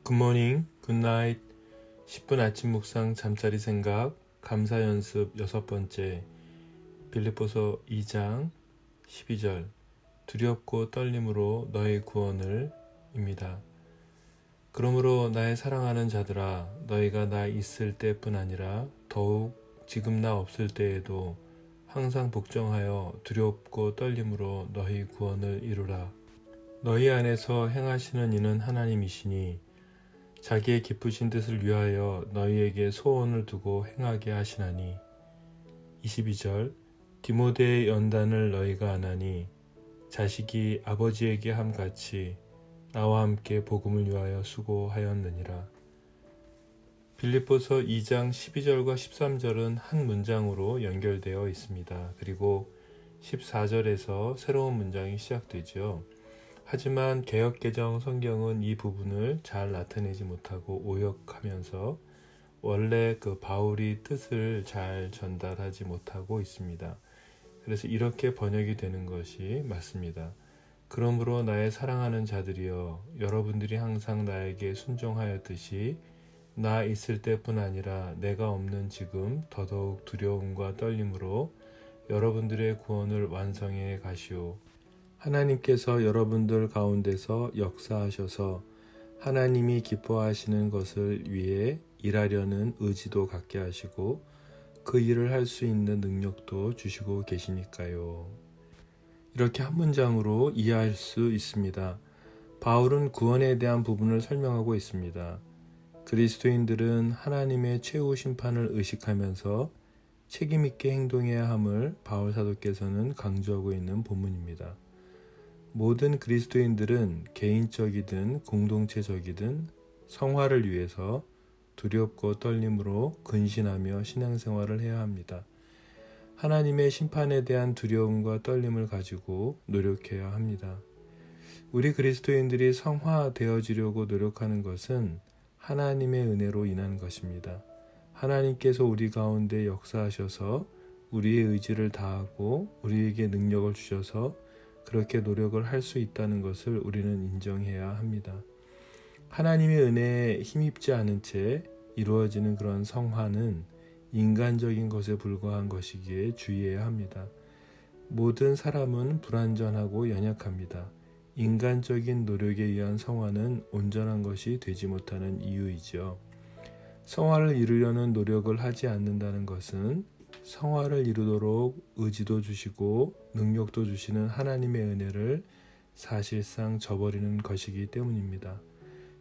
굿모닝, 굿나잇, 10분 아침 묵상 잠자리 생각 감사 연습 6번째. 빌립보서 2장 12절. 두렵고 떨림으로 너의 구원을 입니다. 그러므로 나의 사랑하는 자들아, 너희가 나 있을 때뿐 아니라 더욱 지금 나 없을 때에도 항상 복종하여 두렵고 떨림으로 너희 구원을 이루라. 너희 안에서 행하시는 이는 하나님이시니 자기의 기쁘신 뜻을 위하여 너희에게 소원을 두고 행하게 하시나니. 22절. 디모데의 연단을 너희가 아나니 자식이 아버지에게 함같이 나와 함께 복음을 위하여 수고하였느니라. 빌립보서 2장 12절과 13절은 한 문장으로 연결되어 있습니다. 그리고 14절에서 새로운 문장이 시작되죠. 하지만 개역개정 성경은 이 부분을 잘 나타내지 못하고 오역하면서 원래 바울이 뜻을 잘 전달하지 못하고 있습니다. 그래서 이렇게 번역이 되는 것이 맞습니다. 그러므로 나의 사랑하는 자들이여, 여러분들이 항상 나에게 순종하였듯이 나 있을 때뿐 아니라 내가 없는 지금 더더욱 두려움과 떨림으로 여러분들의 구원을 완성해 가시오. 하나님께서 여러분들 가운데서 역사하셔서 하나님이 기뻐하시는 것을 위해 일하려는 의지도 갖게 하시고 그 일을 할 수 있는 능력도 주시고 계시니까요. 이렇게 한 문장으로 이해할 수 있습니다. 바울은 구원에 대한 부분을 설명하고 있습니다. 그리스도인들은 하나님의 최후 심판을 의식하면서 책임있게 행동해야 함을 바울 사도께서는 강조하고 있는 본문입니다. 모든 그리스도인들은 개인적이든 공동체적이든 성화를 위해서 두렵고 떨림으로 근신하며 신앙생활을 해야 합니다. 하나님의 심판에 대한 두려움과 떨림을 가지고 노력해야 합니다. 우리 그리스도인들이 성화되어지려고 노력하는 것은 하나님의 은혜로 인한 것입니다. 하나님께서 우리 가운데 역사하셔서 우리의 의지를 다하고 우리에게 능력을 주셔서 그렇게 노력을 할 수 있다는 것을 우리는 인정해야 합니다. 하나님의 은혜에 힘입지 않은 채 이루어지는 그런 성화는 인간적인 것에 불과한 것이기에 주의해야 합니다. 모든 사람은 불완전하고 연약합니다. 인간적인 노력에 의한 성화는 온전한 것이 되지 못하는 이유이죠. 성화를 이루려는 노력을 하지 않는다는 것은 성화를 이루도록 의지도 주시고 능력도 주시는 하나님의 은혜를 사실상 저버리는 것이기 때문입니다.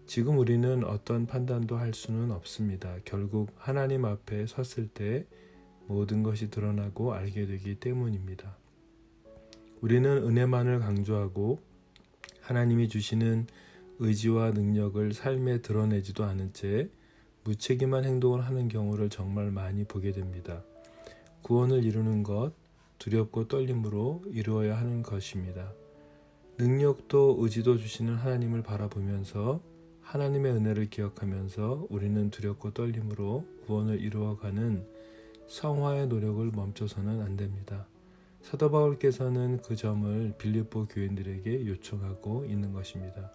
지금 우리는 어떤 판단도 할 수는 없습니다. 결국 하나님 앞에 섰을 때 모든 것이 드러나고 알게 되기 때문입니다. 우리는 은혜만을 강조하고 하나님이 주시는 의지와 능력을 삶에 드러내지도 않은 채 무책임한 행동을 하는 경우를 정말 많이 보게 됩니다. 구원을 이루는 것, 두렵고 떨림으로 이루어야 하는 것입니다. 능력도 의지도 주시는 하나님을 바라보면서 하나님의 은혜를 기억하면서 우리는 두렵고 떨림으로 구원을 이루어가는 성화의 노력을 멈춰서는 안 됩니다. 사도 바울께서는 그 점을 빌립보 교인들에게 요청하고 있는 것입니다.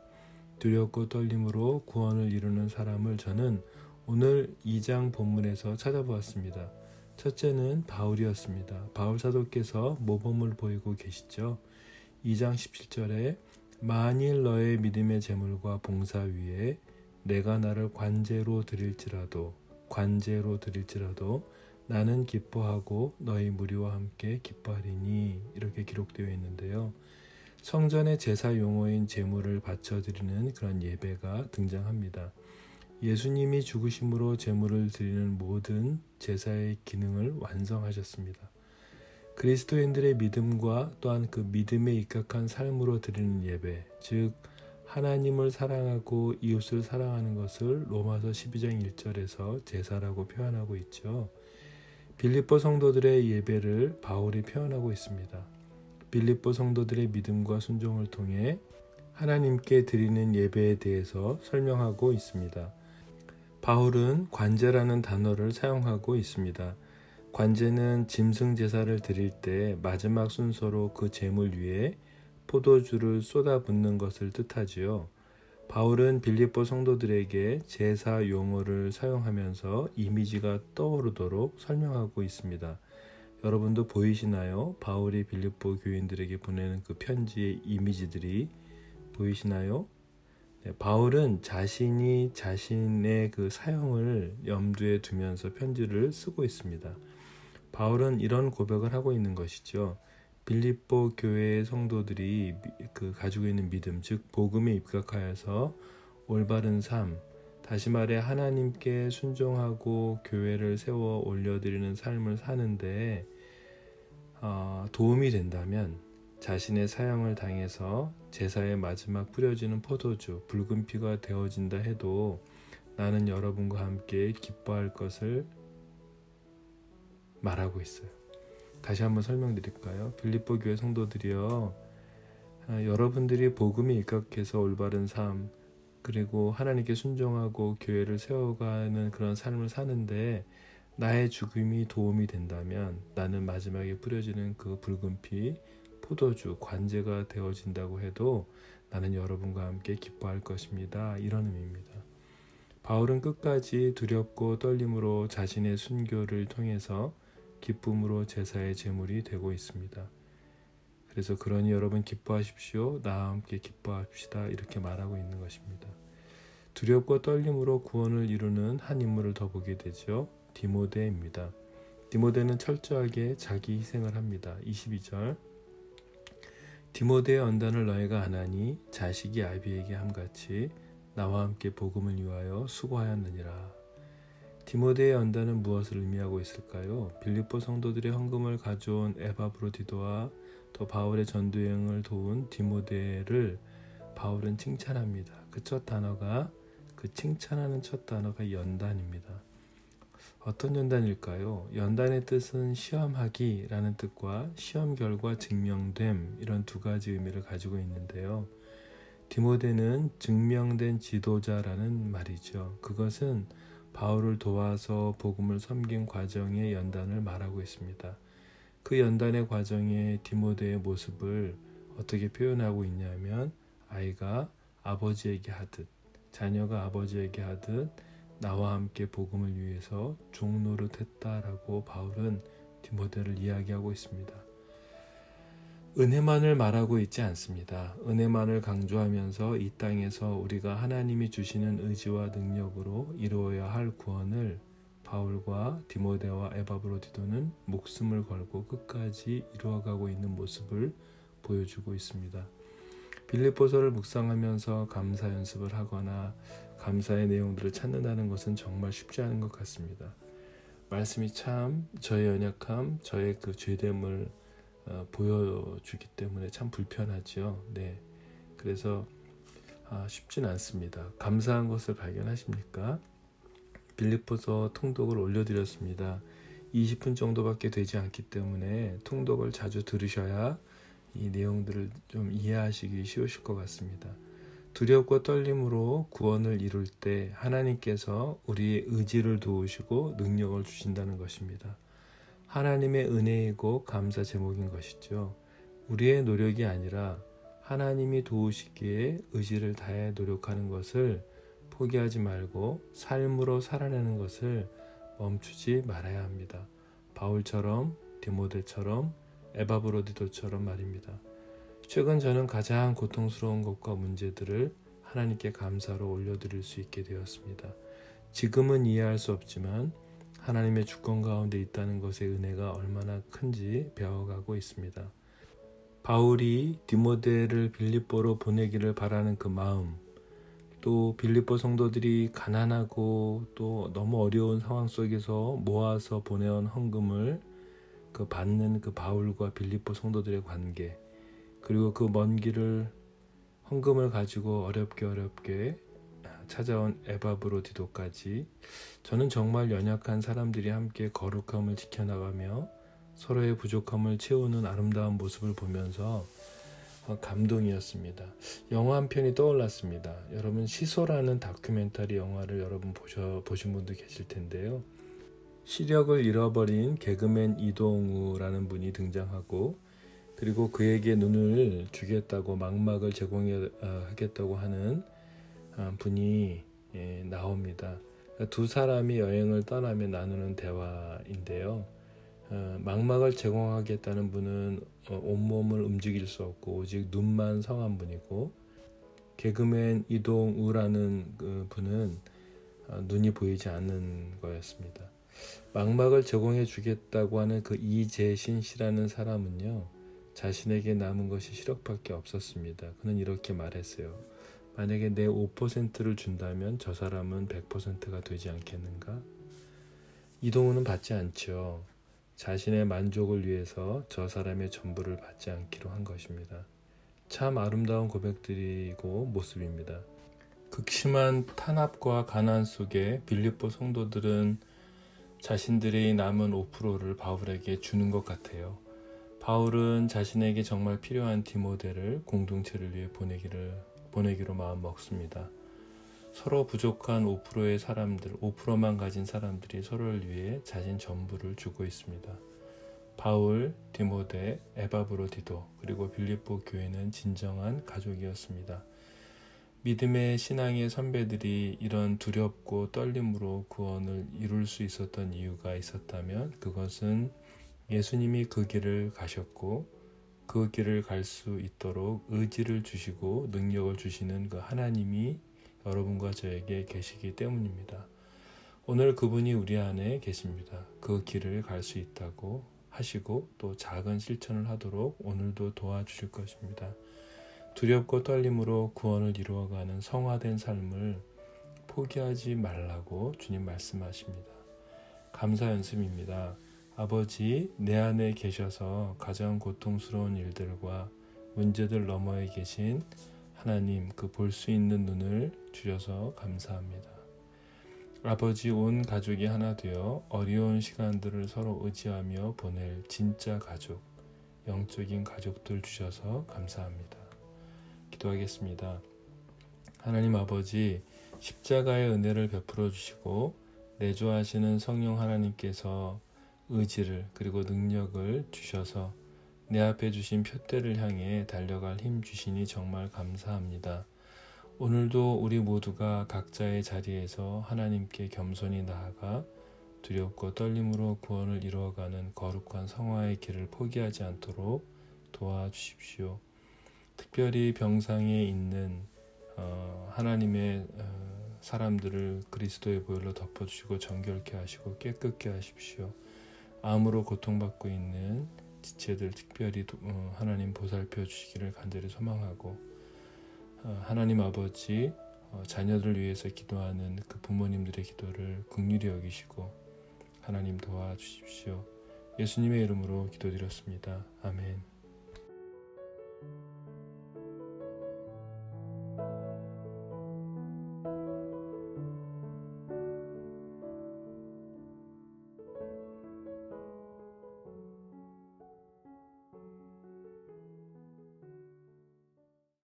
두렵고 떨림으로 구원을 이루는 사람을 저는 오늘 2장 본문에서 찾아보았습니다. 첫째는 바울이었습니다. 바울 사도께서 모범을 보이고 계시죠. 2장 17절에 만일 너의 믿음의 제물과 봉사 위에 내가 나를 관제로 드릴지라도 나는 기뻐하고 너희 무리와 함께 기뻐하리니, 이렇게 기록되어 있는데요. 성전의 제사 용어인 제물을 바쳐드리는 그런 예배가 등장합니다. 예수님이 죽으심으로 제물을 드리는 모든 제사의 기능을 완성하셨습니다. 그리스도인들의 믿음과 또한 그 믿음에 입각한 삶으로 드리는 예배, 즉 하나님을 사랑하고 이웃을 사랑하는 것을 로마서 12장 1절에서 제사라고 표현하고 있죠. 빌립보 성도들의 예배를 바울이 표현하고 있습니다. 빌립보 성도들의 믿음과 순종을 통해 하나님께 드리는 예배에 대해서 설명하고 있습니다. 바울은 관제라는 단어를 사용하고 있습니다. 관제는 짐승 제사를 드릴 때 마지막 순서로 그 제물 위에 포도주를 쏟아붓는 것을 뜻하지요. 바울은 빌립보 성도들에게 제사 용어를 사용하면서 이미지가 떠오르도록 설명하고 있습니다. 여러분도 보이시나요? 바울이 빌립보 교인들에게 보내는 그 편지의 이미지들이 보이시나요? 네, 바울은 자신의 그 사형을 염두에 두면서 편지를 쓰고 있습니다. 바울은 이런 고백을 하고 있는 것이죠. 빌립보 교회의 성도들이 가지고 있는 믿음, 즉 복음에 입각하여서 올바른 삶, 다시 말해 하나님께 순종하고 교회를 세워 올려드리는 삶을 사는데 도움이 된다면 자신의 사형을 당해서 제사의 마지막 뿌려지는 포도주, 붉은 피가 되어진다 해도 나는 여러분과 함께 기뻐할 것을 말하고 있어요. 다시 한번 설명드릴까요? 빌립보 교회 성도들이요, 여러분들이 복음에 입각해서 올바른 삶, 그리고 하나님께 순종하고 교회를 세워가는 그런 삶을 사는데 나의 죽음이 도움이 된다면 나는 마지막에 뿌려지는 그 붉은 피, 포도주, 관제가 되어진다고 해도 나는 여러분과 함께 기뻐할 것입니다. 이런 의미입니다. 바울은 끝까지 두렵고 떨림으로 자신의 순교를 통해서 기쁨으로 제사의 제물이 되고 있습니다. 그래서 그러니 여러분 기뻐하십시오. 나와 함께 기뻐합시다. 이렇게 말하고 있는 것입니다. 두렵고 떨림으로 구원을 이루는 한 인물을 더 보게 되죠. 디모데입니다. 디모데는 철저하게 자기 희생을 합니다. 22절 디모데의 언단을 너희가 안하니 자식이 아비에게 함같이 나와 함께 복음을 위하여 수고하였느니라. 디모데의 언단은 무엇을 의미하고 있을까요? 빌립보 성도들의 헌금을 가져온 에바브로디도와 또 바울의 전도여행을 도운 디모데를 바울은 칭찬합니다. 그 칭찬하는 첫 단어가 연단입니다. 어떤 연단일까요? 연단의 뜻은 시험하기라는 뜻과 시험 결과 증명됨, 이런 두 가지 의미를 가지고 있는데요. 디모데는 증명된 지도자라는 말이죠. 그것은 바울을 도와서 복음을 섬긴 과정의 연단을 말하고 있습니다. 그 연단의 과정에 디모데의 모습을 어떻게 표현하고 있냐면 아이가 아버지에게 하듯, 자녀가 아버지에게 하듯 나와 함께 복음을 위해서 종노릇했다라고 바울은 디모데를 이야기하고 있습니다. 은혜만을 말하고 있지 않습니다. 은혜만을 강조하면서 이 땅에서 우리가 하나님이 주시는 의지와 능력으로 이루어야 할 구원을 바울과 디모데와 에바브로디도는 목숨을 걸고 끝까지 이루어가고 있는 모습을 보여주고 있습니다. 빌립보서를 묵상하면서 감사 연습을 하거나 감사의 내용들을 찾는다는 것은 정말 쉽지 않은 것 같습니다. 말씀이 참 저의 연약함, 저의 그 죄됨을 보여주기 때문에 참 불편하죠. 네, 그래서 쉽지는 않습니다. 감사한 것을 발견하십니까? 빌립보서 통독을 올려드렸습니다. 20분 정도밖에 되지 않기 때문에 통독을 자주 들으셔야 이 내용들을 좀 이해하시기 쉬우실 것 같습니다. 두렵고 떨림으로 구원을 이룰 때 하나님께서 우리의 의지를 도우시고 능력을 주신다는 것입니다. 하나님의 은혜이고 감사 제목인 것이죠. 우리의 노력이 아니라 하나님이 도우시기에 의지를 다해 노력하는 것을 포기하지 말고 삶으로 살아내는 것을 멈추지 말아야 합니다. 바울처럼, 디모데처럼, 에바브로디도처럼 말입니다. 최근 저는 가장 고통스러운 것과 문제들을 하나님께 감사로 올려드릴 수 있게 되었습니다. 지금은 이해할 수 없지만 하나님의 주권 가운데 있다는 것의 은혜가 얼마나 큰지 배워가고 있습니다. 바울이 디모데를 빌립보로 보내기를 바라는 그 마음, 또 빌립보 성도들이 가난하고 또 너무 어려운 상황 속에서 모아서 보내온 헌금을 받는 그 바울과 빌립보 성도들의 관계, 그리고 그 먼 길을 헌금을 가지고 어렵게 찾아온 에바브로디도까지, 저는 정말 연약한 사람들이 함께 거룩함을 지켜나가며 서로의 부족함을 채우는 아름다운 모습을 보면서 감동이었습니다. 영화 한 편이 떠올랐습니다. 여러분, 시소라는 다큐멘터리 영화를 여러분 보신 분도 계실 텐데요. 시력을 잃어버린 개그맨 이동우라는 분이 등장하고, 그리고 그에게 눈을 주겠다고 망막을 제공하겠다고 하는 분이 나옵니다. 두 사람이 여행을 떠나며 나누는 대화인데요. 망막을 제공하겠다는 분은 온몸을 움직일 수 없고 오직 눈만 성한 분이고, 개그맨 이동우라는 그 분은 눈이 보이지 않는 거였습니다. 망막을 제공해 주겠다고 하는 그 이재신 씨라는 사람은요, 자신에게 남은 것이 시력밖에 없었습니다. 그는 이렇게 말했어요. 만약에 내 5%를 준다면 저 사람은 100%가 되지 않겠는가? 이동우는 받지 않죠. 자신의 만족을 위해서 저 사람의 전부를 받지 않기로 한 것입니다. 참 아름다운 고백들이고 모습입니다. 극심한 탄압과 가난 속에 빌립보 성도들은 자신들이 남은 5%를 바울에게 주는 것 같아요. 바울은 자신에게 정말 필요한 디모데를 공동체를 위해 보내기로 마음 먹습니다. 서로 부족한 5%의 사람들, 5%만 가진 사람들이 서로를 위해 자신 전부를 주고 있습니다. 바울, 디모데, 에바브로디도, 그리고 빌립보 교회는 진정한 가족이었습니다. 믿음의 신앙의 선배들이 이런 두렵고 떨림으로 구원을 이룰 수 있었던 이유가 있었다면 그것은 예수님이 그 길을 가셨고 그 길을 갈 수 있도록 의지를 주시고 능력을 주시는 그 하나님이 여러분과 저에게 계시기 때문입니다. 오늘 그분이 우리 안에 계십니다. 그 길을 갈 수 있다고 하시고 또 작은 실천을 하도록 오늘도 도와주실 것입니다. 두렵고 떨림으로 구원을 이루어가는 성화된 삶을 포기하지 말라고 주님 말씀하십니다. 감사 연습입니다. 아버지, 내 안에 계셔서 가장 고통스러운 일들과 문제들 너머에 계신 하나님, 그 볼 수 있는 눈을 주셔서 감사합니다. 아버지, 온 가족이 하나 되어 어려운 시간들을 서로 의지하며 보낼 진짜 가족, 영적인 가족들 주셔서 감사합니다. 기도하겠습니다. 하나님 아버지, 십자가의 은혜를 베풀어 주시고 내조하시는 성령 하나님께서 의지를 그리고 능력을 주셔서 내 앞에 주신 표대를 향해 달려갈 힘 주시니 정말 감사합니다. 오늘도 우리 모두가 각자의 자리에서 하나님께 겸손히 나아가 두렵고 떨림으로 구원을 이루어가는 거룩한 성화의 길을 포기하지 않도록 도와주십시오. 특별히 병상에 있는 하나님의 사람들을 그리스도의 보혈로 덮어주시고 정결케 하시고 깨끗게 하십시오. 암으로 고통받고 있는 지체들 특별히 하나님 보살펴 주시기를 간절히 소망하고, 하나님 아버지, 자녀들을 위해서 기도하는 그 부모님들의 기도를 긍휼히 여기시고 하나님 도와주십시오. 예수님의 이름으로 기도드렸습니다. 아멘.